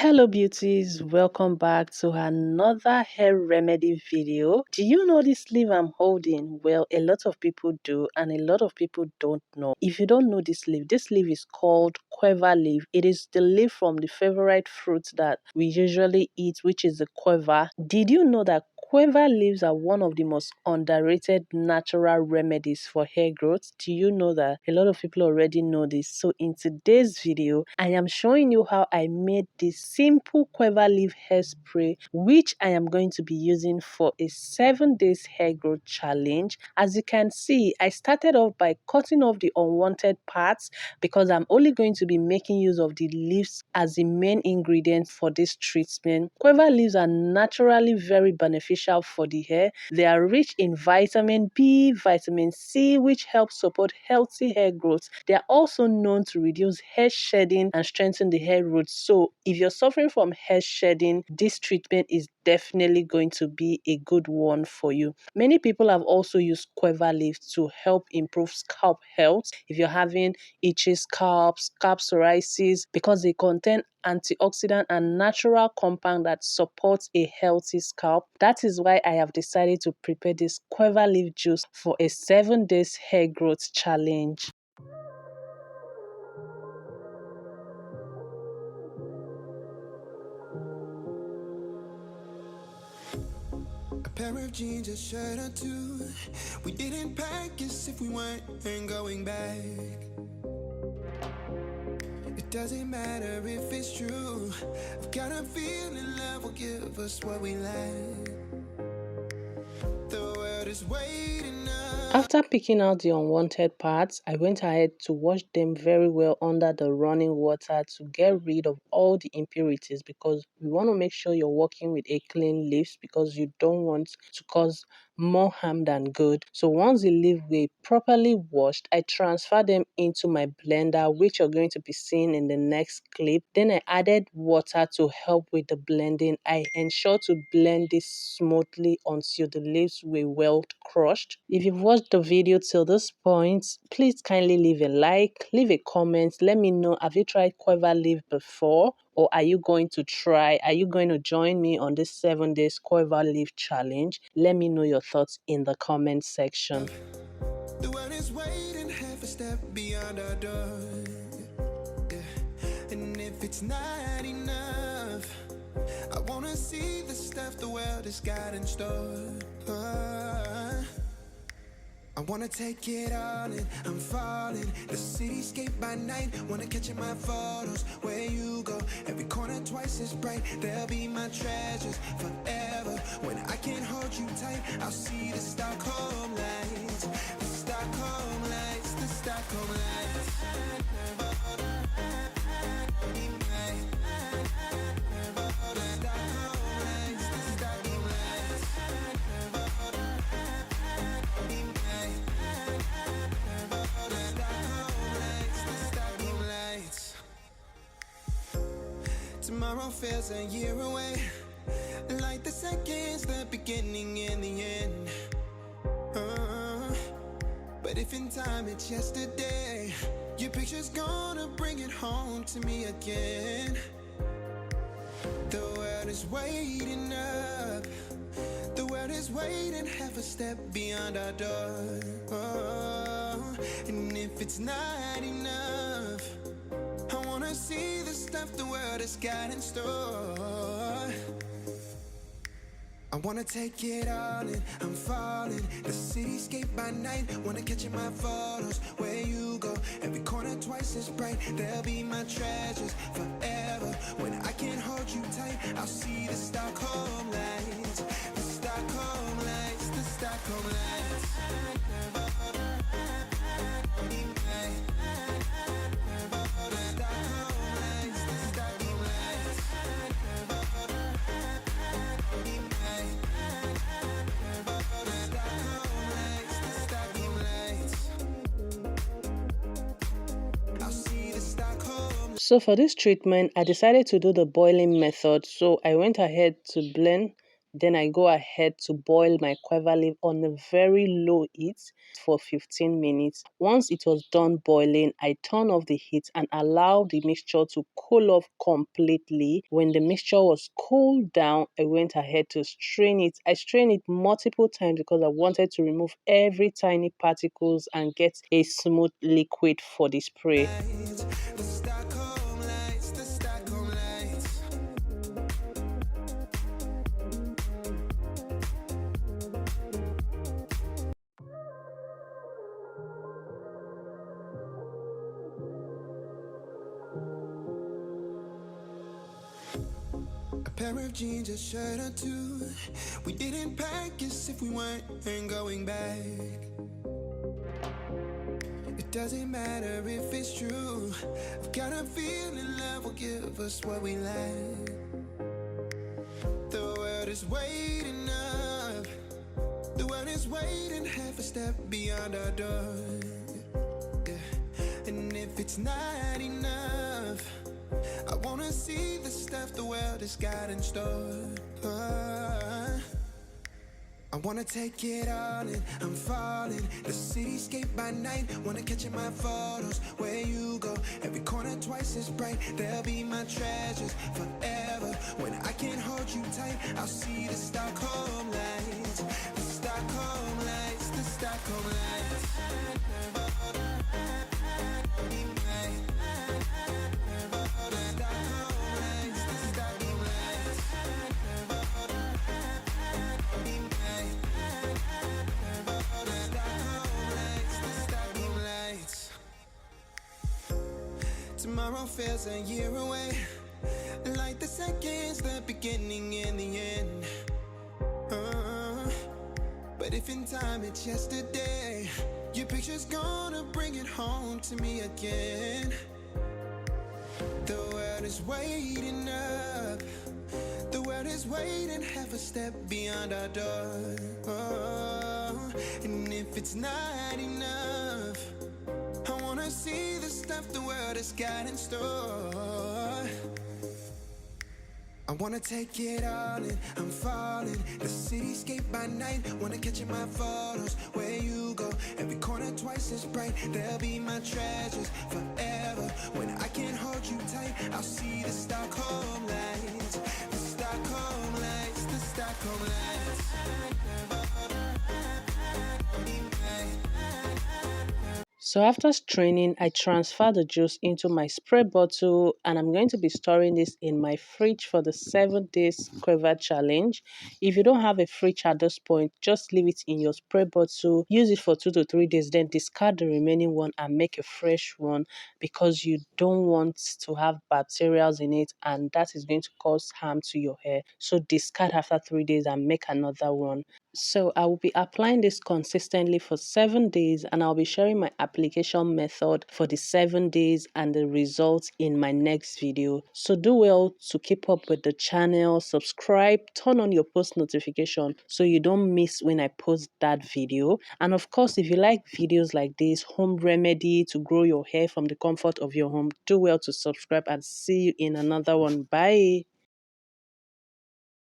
Hello beauties, welcome back to another hair remedy video. Do you know this leaf I'm holding? Well, a lot of people do and a lot of people don't know. If you don't know this leaf is called Guava leaf. It is the leaf from the favorite fruit that we usually eat, which is the guava. Did you know that guava leaves are one of the most underrated natural remedies for hair growth? Do you know that? A lot of people already know this. So in today's video, I am showing you how I made this simple guava leaf hairspray, which I am going to be using for a 7 days hair growth challenge. As you can see, I started off by cutting off the unwanted parts because I'm only going to be making use of the leaves as the main ingredient for this treatment. Guava leaves are naturally very beneficial for the hair. They are rich in vitamin B, vitamin C, which helps support healthy hair growth. They are also known to reduce hair shedding and strengthen the hair roots. So if you're suffering from hair shedding, this treatment is definitely going to be a good one for you. Many people have also used guava leaf to help improve scalp health. If you're having itchy scalp psoriasis, because they contain antioxidant and natural compound that supports a healthy scalp. That is why I have decided to prepare this guava leaf juice for a 7 days hair growth challenge. A pair of jeans, a shirt or two. We didn't pack as if we weren't going back. It doesn't matter if it's true. I've got a feeling love will give us what we lack. The world is waiting up. After picking out the unwanted parts, I went ahead to wash them very well under the running water to get rid of all the impurities, because we want to make sure you're working with a clean leaves because you don't want to cause more harm than good. So once the leaves were properly washed, I transferred them into my blender, which you're going to be seeing in the next clip. Then I added water to help with the blending. I ensured to blend this smoothly until the leaves were well crushed. If you've watched the video till this point, please kindly leave a like, leave a comment. Let me know, have you tried guava leaf before? Or are you going to try? Are you going to join me on this 7 days guava leaf challenge? Let me know your thoughts in the comment section. The world is waiting half a step beyond our door. Yeah. And if it's not enough, I wanna see the stuff the world has got in store. I wanna take it all in, I'm falling. The cityscape by night, wanna catch in my photos. Where you go, every corner twice as bright. They'll be my treasures forever. When I can't hold you tight, I'll see the Stockholm lights. The Stockholm lights, the Stockholm lights. Tomorrow feels a year away, like the seconds, the beginning and the end. But if in time it's yesterday, your picture's gonna bring it home to me again. The world is waiting up. The world is waiting half a step beyond our door. And if it's not enough, I wanna see the stuff the world has got in store. I wanna take it all in, I'm falling. The cityscape by night, wanna catch in my photos. Where you go, every corner twice as bright. They'll be my treasures forever. When I can't hold you tight, I'll see the Stockholm lights. The Stockholm lights, the Stockholm lights. So for this treatment, I decided to do the boiling method. So I went ahead to blend Then I go ahead to boil my guava leaf on a very low heat for 15 minutes. Once it was done boiling, I turn off the heat and allow the mixture to cool off completely. When the mixture was cooled down, I went ahead to strain it. I strained it multiple times because I wanted to remove every tiny particles and get a smooth liquid for the spray. The Stockholm lights, the Stockholm lights. A pair of jeans, a shirt or two. We didn't pack as if we weren't going back. It doesn't matter if it's true. I've got a feeling love will give us what we lack. The world is waiting up. The world is waiting half a step beyond our door. Yeah. And if it's not enough, I wanna see the stuff the world has got in store. I wanna take it all in, I'm falling. The cityscape by night, wanna catch in my photos. Where you go, every corner twice as bright. They'll be my treasures forever. When I can't hold you tight, I'll see the Stockholm lights. The Stockholm lights, the Stockholm lights. Tomorrow feels a year away, like the seconds, the beginning and the end. But if in time it's yesterday, your picture's gonna bring it home to me again. The world is waiting up. The world is waiting half a step beyond our door. And if it's not enough, I wanna see the stuff the world has got in store. I wanna take it all in, I'm falling. The cityscape by night, wanna catch in my photos. Where you go, every corner twice as bright. They'll be my treasures forever. When I can't hold you tight, I'll see the Stockholm lights. The Stockholm lights, the Stockholm lights. So after straining, I transfer the juice into my spray bottle and I'm going to be storing this in my fridge for the 7 days quiver challenge. If you don't have a fridge at this point, just leave it in your spray bottle, use it for 2 to 3 days, then discard the remaining one and make a fresh one because you don't want to have bacteria in it and that is going to cause harm to your hair. So discard after 3 days and make another one. So I will be applying this consistently for 7 days and I'll be sharing my application method for the 7 days and the results in my next video. So do well to keep up with the channel, subscribe, turn on your post notification so you don't miss when I post that video. And of course, if you like videos like this, home remedy to grow your hair from the comfort of your home, do well to subscribe and see you in another one. Bye.